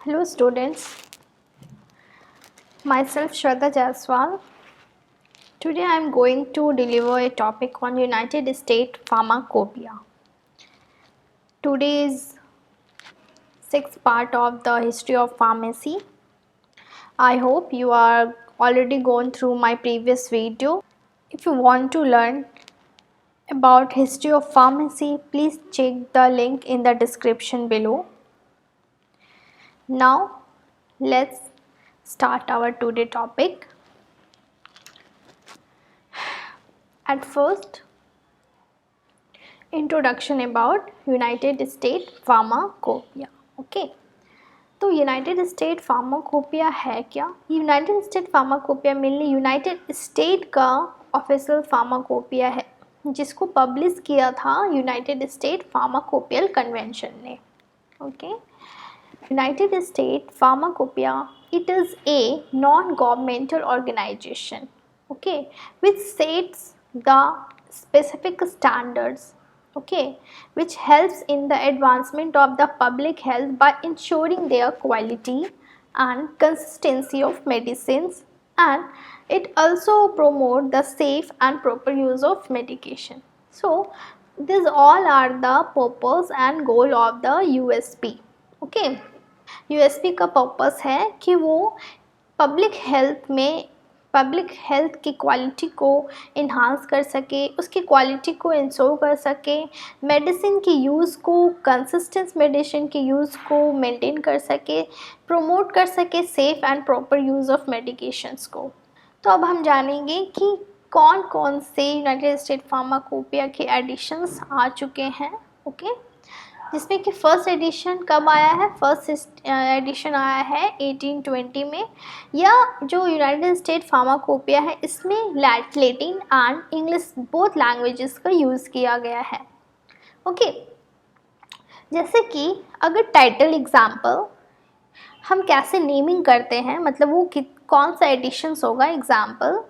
Hello students, myself Shraddha Jaiswal. Today I am going to deliver a topic on United States Pharmacopoeia. Today is sixth part of the history of pharmacy. I hope you are already gone through my previous video. If you want to learn about history of pharmacy, please check the link in the description below. Now let's start our today topic. At first, introduction about United State pharmacopoeia. Okay, तो United State pharmacopoeia है क्या? United State pharmacopoeia mainly United State का official pharmacopoeia है जिसको publish किया था United State pharmacopeial convention ने. Okay, United State pharmacopoeia it is a non governmental organisation, okay, which sets the specific standards, okay, which helps in the advancement of the public health by ensuring their quality and consistency of medicines, and it also promote the safe and proper use of medication. So these all are the purpose and goal of the USP. okay, USP का purpose है कि वो public health की quality को enhance कर सके, उसकी quality को इंश्योर कर सके, मेडिसिन की यूज़ को, कंसिस्टेंस मेडिसिन की यूज़ को मेंटेन कर सके, प्रमोट कर सके safe and proper use of medications को. तो अब हम जानेंगे कि कौन कौन से यूनाइटेड स्टेट फार्माकोपिया के एडिशंस आ चुके हैं. ओके, जिसमें कि फर्स्ट एडिशन कब आया है? फर्स्ट एडिशन आया है 1820 में. या जो यूनाइटेड स्टेट फार्माकोपिया है इसमें Latin and English both languages का यूज़ किया गया है. ओके, जैसे कि अगर टाइटल एग्जाम्पल हम कैसे नेमिंग करते हैं, मतलब वो कौन सा एडिशंस होगा. Example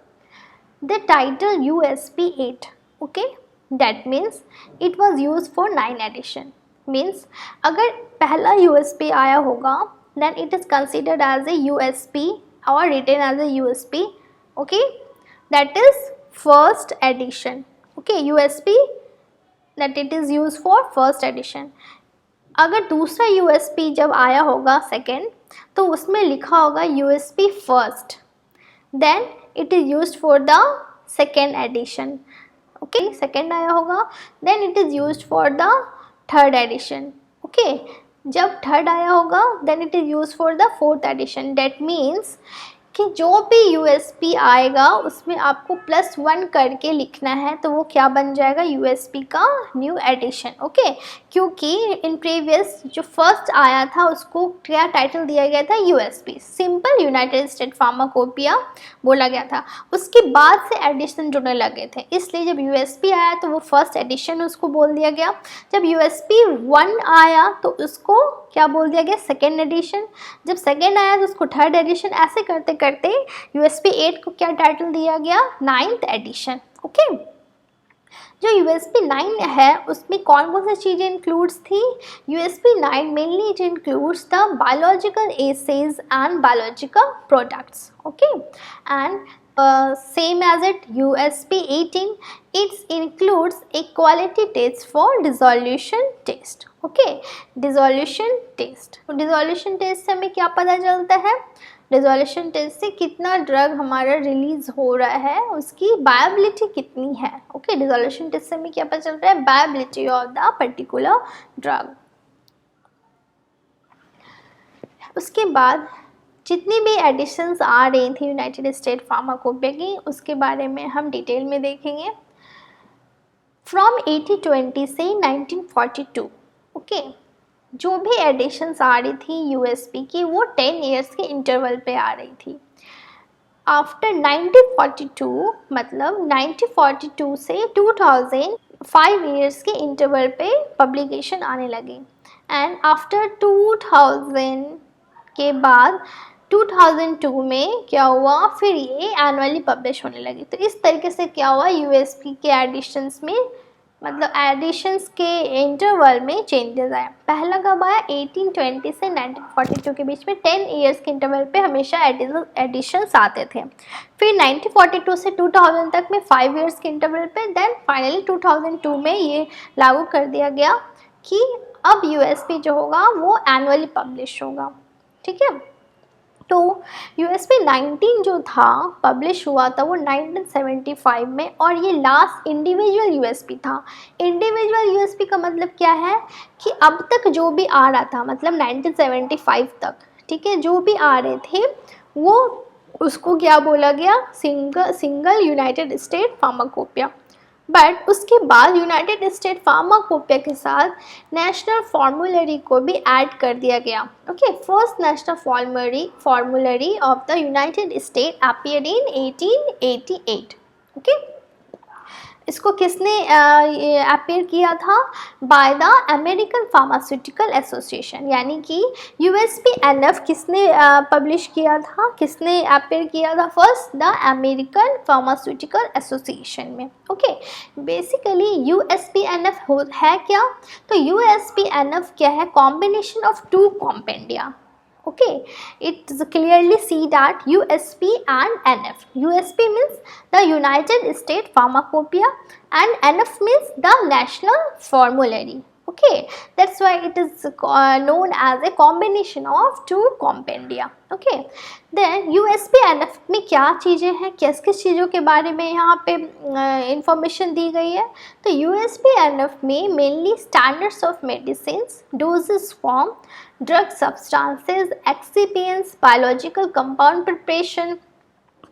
the title USP 8, okay, that means it was use for 9 edition. Means अगर पहला USP आया होगा then it is considered as a USP or written as a USP. okay, that is first edition. okay, USP that it is used for first edition. अगर दूसरा USP जब आया होगा second, तो उसमें लिखा होगा USP first, then it is used for the second edition. okay, second आया होगा then it is used for the third edition. Okay, जब थर्ड आया होगा then it is use for the fourth edition. That means कि जो भी USP आएगा उसमें आपको +1 करके लिखना है, तो वो क्या बन जाएगा? USP का न्यू एडिशन. ओके, क्योंकि इन प्रीवियस जो फर्स्ट आया था उसको क्या टाइटल दिया गया था? USP, simple United State pharmacopoeia बोला गया था. उसके बाद से एडिशन जुड़ने लगे थे, इसलिए जब USP आया तो वो फर्स्ट एडिशन उसको बोल दिया गया. जब USP 1 आया तो उसको क्या बोल दिया गया? Second edition. जब सेकेंड आया तो उसको थर्ड एडिशन. ऐसे करते करते USP 8 को क्या टाइटल दिया गया? 9th addition. ओके, जो USP 9 है उसमें कौन कौन सी चीज़ें इंक्लूड्स थी? USP 9 mainly it includes the biological assays and biological products. Okay, and same as it USP 18 it includes a quality test for dissolution test. okay, dissolution test. dissolution test से हमें क्या पता चलता है? dissolution test से कितना drug हमारा release हो रहा है, उसकी बायोबिलिटी कितनी है. ओके, dissolution test से हमें क्या पता चलता है? बायोबिलिटी ऑफ द पर्टिकुलर ड्रग. उसके बाद जितनी भी एडिशंस आ रही थी यूनाइटेड स्टेट फार्माकोपिया की, उसके बारे में हम डिटेल में देखेंगे. फ्रॉम 1820 से 1942, ओके, जो भी एडिशंस आ रही थी USP की वो 10 ईयर्स के इंटरवल पे आ रही थी. आफ्टर 1942 मतलब 1942 से 2000 5 ईयर्स के इंटरवल पे पब्लिकेशन आने लगी. एंड आफ्टर 2000 के बाद 2002 में क्या हुआ? फिर ये एनुअली पब्लिश होने लगी. तो इस तरीके से क्या हुआ? USP के एडिशंस में मतलब एडिशंस के इंटरवल में चेंजेस आए। पहला कब आया? 1820 से 1942 के बीच में 10 ईयर्स के इंटरवल पे हमेशा एडिशंस आते थे। फिर 1942 से 2000 तक में 5 ईयर्स के इंटरवल पे, देन फाइनली 2002 में ये लागू कर दिया गया कि अब यूएसपी जो होगा वो एनुअली पब्लिश होगा। ठीक है, तो यूएसपी 19 जो था पब्लिश हुआ था वो 1975 में, और ये लास्ट इंडिविजुअल यूएसपी था। इंडिविजुअल यूएसपी का मतलब क्या है कि अब तक जो भी आ रहा था, मतलब 1975 तक, ठीक है, जो भी आ रहे थे वो उसको क्या बोला गया? Single United State pharmacopoeia. But उसके बाद यूनाइटेड स्टेट फार्माकोपिया के साथ नेशनल फॉर्मूलरी को भी ऐड कर दिया गया। Okay, first national formulary of the United state appeared in 1888। Okay, इसको किसने अपीयर किया था? By the American pharmaceutical association, यानी कि USPNF किसने पब्लिश किया था, किसने अपीयर किया था? First the American pharmaceutical association में। ओके, बेसिकली USPNF है क्या? तो USPNF क्या है? Combination of two compendia. Okay, it's clearly see that USP and NF. USP means the United States Pharmacopoeia and NF means the National Formulary. Okay, that's why it is known as a combination of two compendia. Okay, then USP-NF में क्या चीज़ें हैं, किस किस चीज़ों के बारे में यहाँ पे इंफॉर्मेशन दी गई है? तो USP-NF में mainly standards of medicine, doses form, drug substances, excipients, biological compound preparation,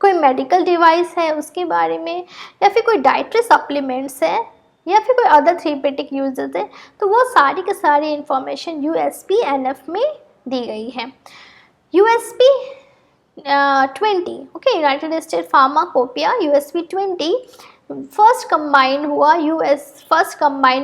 कोई मेडिकल डिवाइस है उसके बारे में, या फिर कोई डाइटरी सप्लीमेंट्स है, या फिर कोई अदर थेरेपेटिक यूजेस है, तो वो सारी के सारी इंफॉर्मेशन USP-NF में दी गई है। USP 20, okay, United State pharmacopoeia USP 20 first combined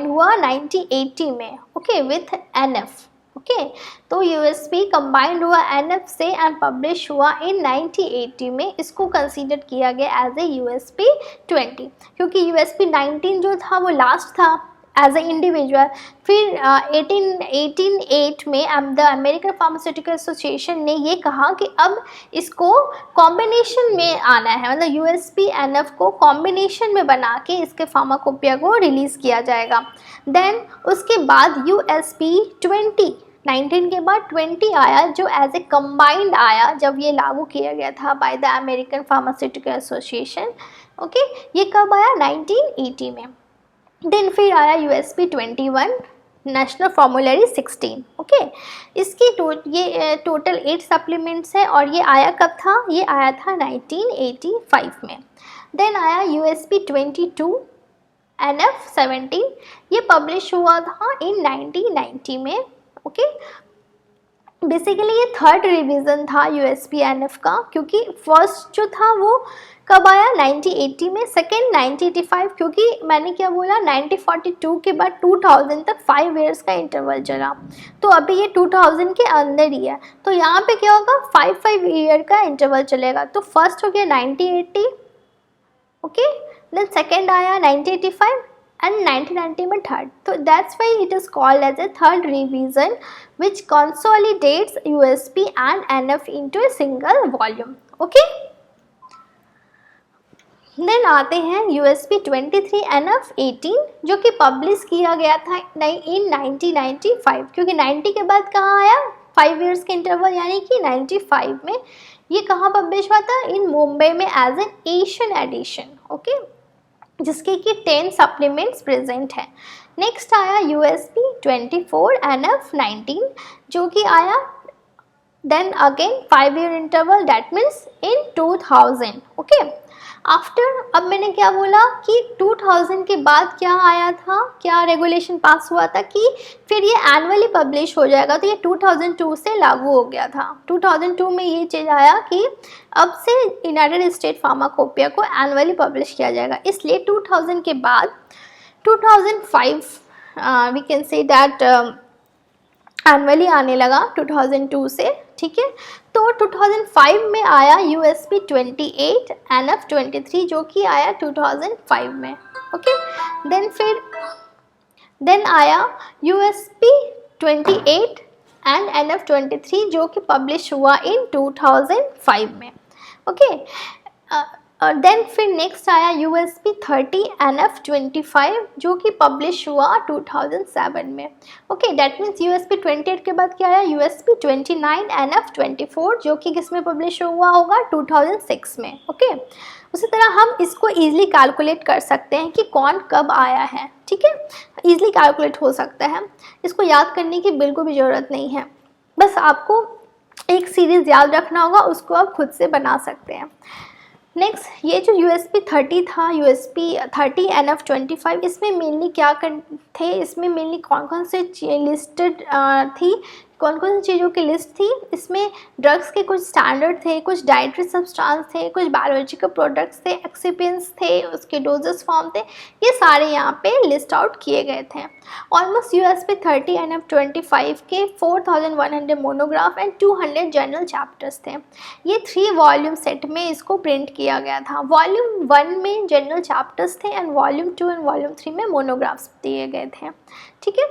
हुआ 1980 में, ओके, विथ NF। ओके, तो USP कंबाइंड हुआ NF से एंड पब्लिश हुआ इन 1980 में। इसको कंसीडर किया गया एज ए USP 20, क्योंकि USP 19 जो था वो लास्ट था एज ए इंडिविजुअल। फिर 1888 में द अमेरिकन फार्मास्यूटिकल एसोसिएशन ने ये कहा कि अब इसको कॉम्बिनेशन में आना है, मतलब USP-NF को कॉम्बिनेशन में बना के इसके फार्माकोपिया को रिलीज़ किया जाएगा। देन उसके बाद USP 19 के बाद 20 आया, जो एज ए कंबाइंड आया जब ये लागू किया गया था by the American pharmaceutical association. Okay, ये कब आया? 1980 में। देन फिर आया USP 21 नेशनल फॉर्मूलरी 16। ओके, इसकी ये टोटल 8 सप्लीमेंट्स है, और ये आया कब था? ये आया था 1985 में। देन आया USP 22 NF 17, ये पब्लिश हुआ था इन 1990 में। ओके, बेसिकली ये थर्ड रिवीजन था USP-NF का, क्योंकि फर्स्ट जो था वो कब आया? 1980 में, सेकेंड 1985, क्योंकि मैंने क्या बोला 1942 के बाद 2000 तक 5 ईयर्स का इंटरवल चला, तो अभी ये 2000 के अंदर ही है, तो यहाँ पे क्या होगा? 5 ईयर का इंटरवल चलेगा। तो फर्स्ट हो गया 1980, ओके, देन सेकेंड आया 1985 and 1990 में थर्ड। तो that's why it is called as a third revision which consolidates USP and NF into a single volume। Okay, then आते हैं USP 23 NF 18, जो कि पब्लिश किया गया था इन 1995, क्योंकि 90 के बाद कहाँ आया? 5 ईयर्स के इंटरवल, यानी कि 95 में। ये कहाँ पब्लिश हुआ था? इन मुंबई में as an Asian edition. Okay, जिसके कि 10 सप्लीमेंट्स प्रेजेंट हैं। नेक्स्ट आया USP 24 NF 19, जो कि आया then again 5 year interval, that means in 2000। Okay, after, अब मैंने क्या बोला कि 2000 के बाद क्या आया था, क्या रेगुलेशन पास हुआ था कि फिर ये एनुअली पब्लिश हो जाएगा, तो ये 2002 से लागू हो गया था। 2002 में ये चीज़ आया कि अब से यूनाइटेड स्टेट फार्माकोपिया को एनुअली पब्लिश किया जाएगा, इसलिए 2000 के बाद 2005 we can say that annually आने लगा 2002 से। ठीक है, तो 2005 में आया USP 28 NF 23, जो कि आया 2005 में। ओके। देन आया USP 28 एंड NF 23 जो कि पब्लिश हुआ इन 2005 में, ओके। देन फिर नेक्स्ट आया USP 30 NF 25 जो कि पब्लिश हुआ 2007 में, ओके। दैट मीन्स USP 28 के बाद क्या आया, USP 29 NF 24 जो कि किस में पब्लिश हुआ होगा, 2006 में, ओके। उसी तरह हम इसको ईजिली कैलकुलेट कर सकते हैं कि कौन कब आया है, ठीक है, ईजिली कैलकुलेट हो सकता है, इसको याद करने की बिल्कुल भी ज़रूरत नहीं है, बस आपको एक सीरीज़ याद रखना होगा, उसको आप खुद से बना सकते हैं। नेक्स्ट ये जो USP 30 था, USP 30 NF 25, इसमें मेनली क्या थे, इसमें मेनली कौन कौन से लिस्टेड थी, कौन कौन सी चीज़ों की लिस्ट थी, इसमें ड्रग्स के कुछ स्टैंडर्ड थे, कुछ डाइटरी सब्सटेंस थे, कुछ बायोलॉजिकल प्रोडक्ट्स थे, एक्सिपिएंट्स थे, उसके डोजेस फॉर्म थे, ये सारे यहाँ पे लिस्ट आउट किए गए थे। ऑलमोस्ट USP 30 NF 25 के 4100 मोनोग्राफ एंड 200 जनरल चैप्टर्स थे। ये 3 वॉल्यूम सेट में इसको प्रिंट किया गया था। वॉल्यूम 1 में जनरल चैप्टर्स थे एंड वॉल्यूम 2 एंड वॉल्यूम 3 में मोनोग्राफ्स दिए गए थे, ठीक है।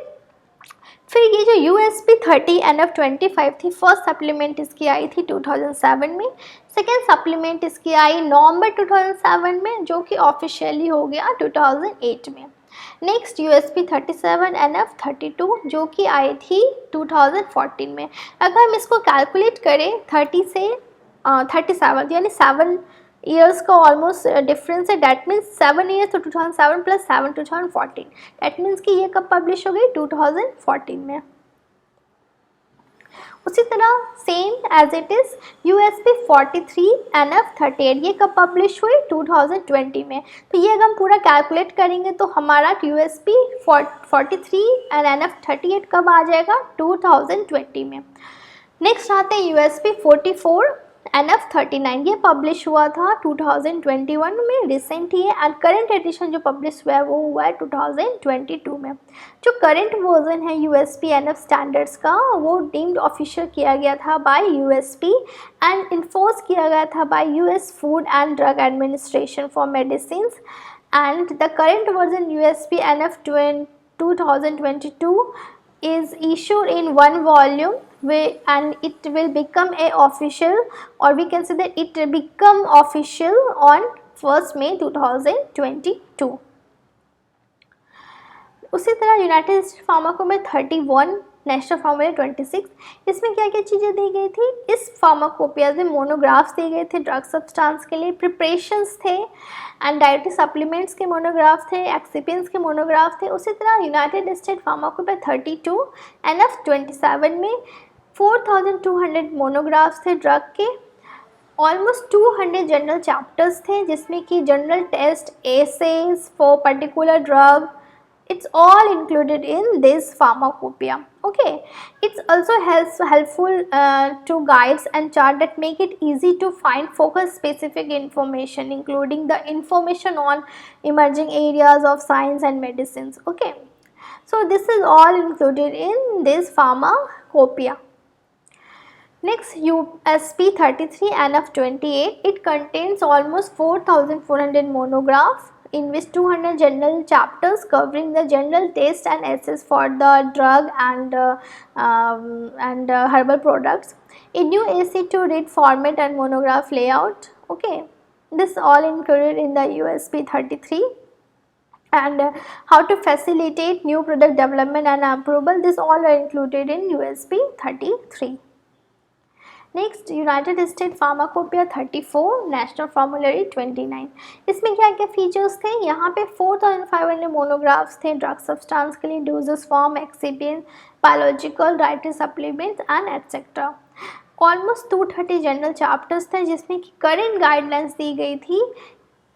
फिर ये जो USP 30 NF 25 थी, फर्स्ट सप्लीमेंट इसकी आई थी 2007 में, सेकेंड सप्लीमेंट इसकी आई नवंबर 2007 में जो कि ऑफिशियली हो गया 2008 में। नेक्स्ट USP 37 NF 32 जो कि आई थी 2014 में। अगर हम इसको कैलकुलेट करें 30 से 37 यानी 7 ईयर्स का ऑलमोस्ट डिफरेंस है, डैट मीन्स 7 ईयर्स तो 2007 प्लस 7 2014, डैट मीन्स कि ये कब पब्लिश हो गई, 2014 में। उसी तरह same as it is USP 43 NF 38 ये कब पब्लिश हुई, 2020 में। तो ये अगर हम पूरा कैलकुलेट करेंगे तो हमारा USP 43 एंड NF 38 कब आ जाएगा, 2020 में। नेक्स्ट आते हैं USP 44 NF 39, ये पब्लिश हुआ था 2021 में, रिसेंट ही है, एंड करंट एडिशन जो पब्लिश हुआ है वो हुआ है 2022 में। जो करंट वर्जन है USP NF स्टैंडर्ड्स का वो डीम्ड ऑफिशियल किया गया था बाय USP एंड इन्फोर्स किया गया था by US food and drug administration for medicine, and the current version USP NF 2022 is issued in 1 volume and it will become a official, or we can say that it will become official on 1st May 2022। उसी तरह United state pharmaco में 31, national formula 26, इसमें क्या क्या चीज़ें दी गई थी, इस फार्माकोपिया में मोनोग्राफ्स दिए गए थे ड्रग सब्सटेंस के लिए, प्रिपरेशंस थे एंड डाइटरी सप्लीमेंट्स के मोनोग्राफ थे, एक्सिपिएंट्स के मोनोग्राफ थे। उसी तरह यूनाइटेड स्टेट फार्माकोपिया 32 NF 27 में 4200 मोनोग्राफ्स थे ड्रग के, ऑलमोस्ट 200 जनरल चैप्टर्स थे जिसमें कि general test, assays for particular drug, it's all included in this pharmacopoeia, okay। It's also helpful to guides and chart that make it easy to find focus specific information, including the information on emerging areas of science and medicines, okay। So this is all included in this pharmacopoeia। Next USP 33 NF 28, it contains almost 4400 monographs in which 200 general chapters covering the general taste and essays for the drug and herbal products, a new AC2 read format and monograph layout, okay। This all included in the USP 33, and how to facilitate new product development and approval, this all are included in USP 33। Next United State pharmacopoeia 34, national फार्मूलरी 29, इसमें क्या क्या features थे, यहाँ पे 4500 monographs थे drug substance के लिए, doses form, excipient, biological, dietary supplements and etcetera. Almost 230 general chapters थे जिसमें कि करेंट गाइडलाइंस दी गई थी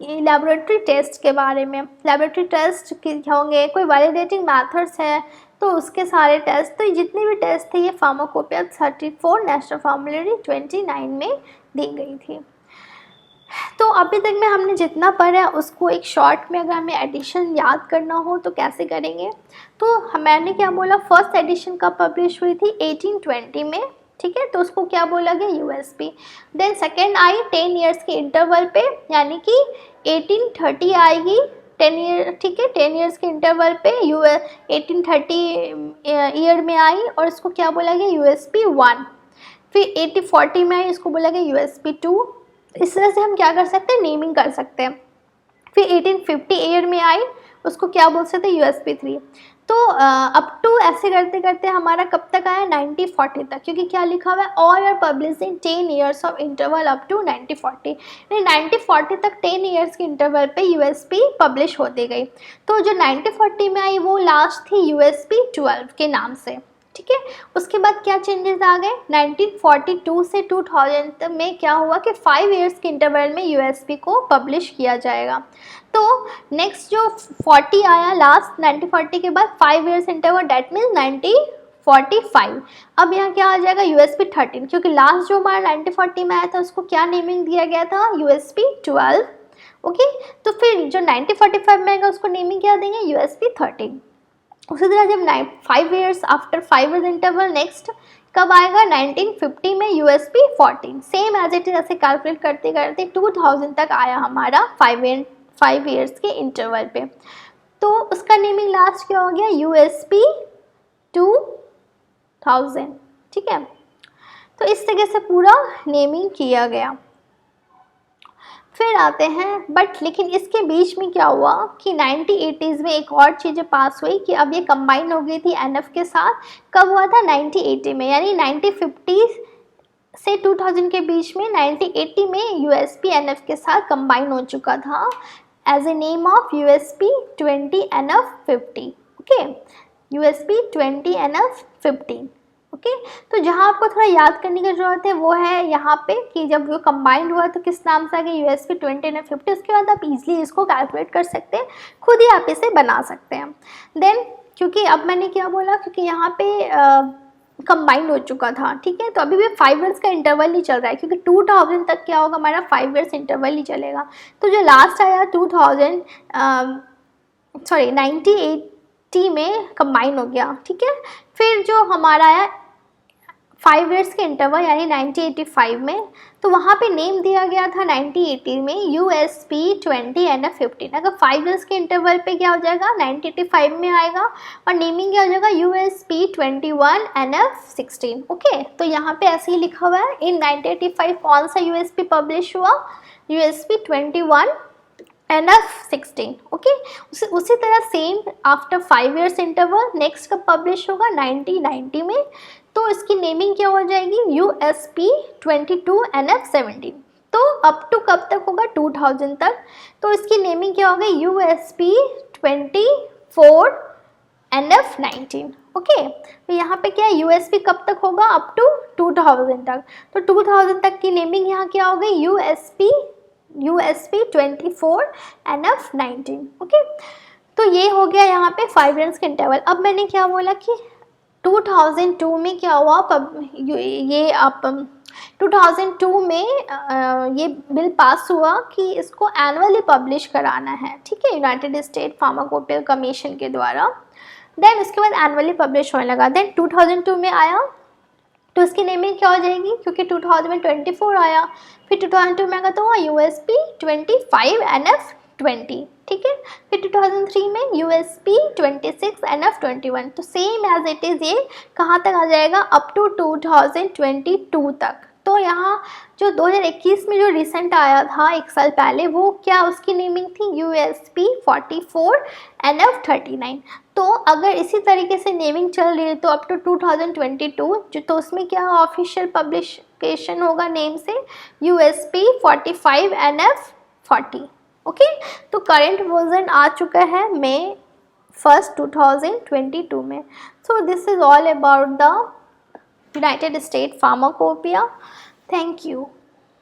लेबोरेटरी टेस्ट के बारे में। लेबोरेटरी टेस्ट होंगे, कोई वैलिडेटिंग मैथड्स हैं तो उसके सारे टेस्ट, तो जितने भी टेस्ट थे ये फार्माकोपिया 34 नेशनल फार्मूलरी 29 में दी गई थी। तो अभी तक में हमने जितना पढ़ा उसको एक शॉर्ट में अगर हमें एडिशन याद करना हो तो कैसे करेंगे, तो मैंने क्या बोला, फर्स्ट एडिशन कब पब्लिश हुई थी, 1820 में, ठीक है, तो उसको क्या बोला गया, USP। Then second I 10 years के इंटरवल पे, यानी कि 1830 आएगी, 10 ईयर, ठीक है, 10 ईयर्स के इंटरवल पे 1830 ईयर में आई और इसको क्या बोला गया, यूएसपी 1। फिर 1840 में आई, इसको बोला गया यूएसपी 2। इस तरह से हम क्या कर सकते हैं, नेमिंग कर सकते हैं। फिर 1850 ईयर में आई, उसको क्या बोल सकते हैं, यूएसपी 3। तो अप टू ऐसे करते करते हमारा कब तक आया, 1940 तक, क्योंकि क्या लिखा हुआ है, all are publish in 10 years of interval up to 1940। 1940 तक 10 ईयर्स के इंटरवल पे यूएसपी पब्लिश होती गई। तो जो 1940 में आई वो लास्ट थी यूएसपी 12 के नाम से, ठीक है। उसके बाद क्या चेंजेस आ गए, 1942 से 2000 में क्या हुआ कि 5 ईयर्स के इंटरवल में यूएसपी को पब्लिश किया जाएगा। तो नेक्स्ट जो 40 आया लास्ट 1940 के बाद 5 ईयर्स इंटरवल, डेट मीन्स 1945। अब यहाँ क्या आ जाएगा, यूएसपी 13, क्योंकि लास्ट जो हमारा 1940 में आया था उसको क्या नेमिंग दिया गया था, यूएसपी 12, ओके। तो फिर जो 1945 में आएगा उसको नेमिंग क्या देंगे, यूएसपी 13। उसी तरह जब 5 years after 5 years interval next कब आएगा, 1950 में USP 14। Same as it is ऐसे कैलकुलेट करते करते 2000 तक आया हमारा 5 ईयर्स के इंटरवल पे। तो उसका नेमिंग लास्ट क्या हो गया, यूएसपी 2000, ठीक है। तो इस तरह से पूरा नेमिंग किया गया। फिर आते हैं बट लेकिन इसके बीच में क्या हुआ कि 1980s में एक और चीज़ पास हुई कि अब ये कंबाइन हो गई थी एनएफ के साथ। कब हुआ था, 1980 में, यानी 1950 से 2000 के बीच में 1980 में यूएसपी एनएफ के साथ कंबाइन हो चुका था as a name of USP 20 NF 50, okay, USP 20 NF 15, okay. तो जहाँ आपको थोड़ा याद करने की ज़रूरत है वो है यहाँ पे कि जब वो कंबाइंड हुआ तो किस नाम से आ गया, यूएसपी 20 एंड 50। उसके बाद आप इजीली इसको कैलकुलेट कर सकते हैं, खुद ही आप इसे बना सकते हैं। देन क्योंकि अब मैंने क्या बोला, क्योंकि यहाँ पे कंबाइंड हो चुका था, ठीक है, तो अभी भी 5 ईयर्स का इंटरवल ही चल रहा है, क्योंकि 2000 तक क्या होगा, हमारा 5 ईयर्स इंटरवल ही चलेगा। तो जो लास्ट आया 1980 में कंबाइन हो गया, ठीक है। फिर जो हमारा आया 5 ईयर्स के इंटरवल यानी 1985 में, तो वहाँ पे नेम दिया गया था 1980 में यूएसपी 20 एनएफ 15। अगर 5 ईयर्स के इंटरवल पे क्या हो जाएगा, 1985 में आएगा और नेमिंग क्या हो जाएगा, यूएसपी 21 एनएफ 16, ओके। तो यहाँ पे ऐसे ही लिखा हुआ है, इन 1985 कौन सा यूएसपी पब्लिश हुआ, यूएसपी 21 एनएफ 16, ओके। उसी तरह same after 5 years interval next कब पब्लिश होगा, 1990 में, तो इसकी नेमिंग क्या हो जाएगी, यूएसपी 22 एनएफ 17। तो अप टू कब तक होगा, 2000 तक, तो इसकी नेमिंग क्या हो गई, यूएसपी 24 एनएफ 19, ओके। तो यहाँ पे क्या है, यूएसपी कब तक होगा, अप टू 2000 तक। तो 2000 तक की नेमिंग यहाँ क्या हो गई, यूएसपी 24 एनएफ 19, ओके। तो ये हो गया यहाँ पे 5 ईयर्स के इंटरवल। अब मैंने क्या बोला कि 2002 में क्या हुआ, 2002 में ये बिल पास हुआ कि इसको एनुअली पब्लिश कराना है, ठीक है, यूनाइटेड स्टेट फार्माकोपियल कमीशन के द्वारा। देन उसके बाद एनुअली पब्लिश होने लगा। देन 2002 में आया तो इसकी नेमिंग क्या हो जाएगी, क्योंकि 2000 में 24 आया, फिर 2002 में आएगा तो हुआ यूएसपी 25 एनएफ 20, ठीक है। फिर 2003 में यूएसपी 26 एनएफ 21। तो सेम एज इट इज़ ये कहाँ तक आ जाएगा, अप टू 2022 तक। तो यहाँ जो 2021 में जो रिसेंट आया था 1 साल पहले, वो क्या उसकी नेमिंग थी, यूएसपी 44 एनएफ 39। तो अगर इसी तरीके से नेमिंग चल रही है तो अप टू 2022 जो, तो उसमें क्या ऑफिशियल पब्लिकेशन होगा नेम से यूएसपी 45 एनएफ 40, ओके। तो करेंट वर्जन आ चुका है May 1, 2022 में। So this is all about the United State pharmacopoeia. Thank you.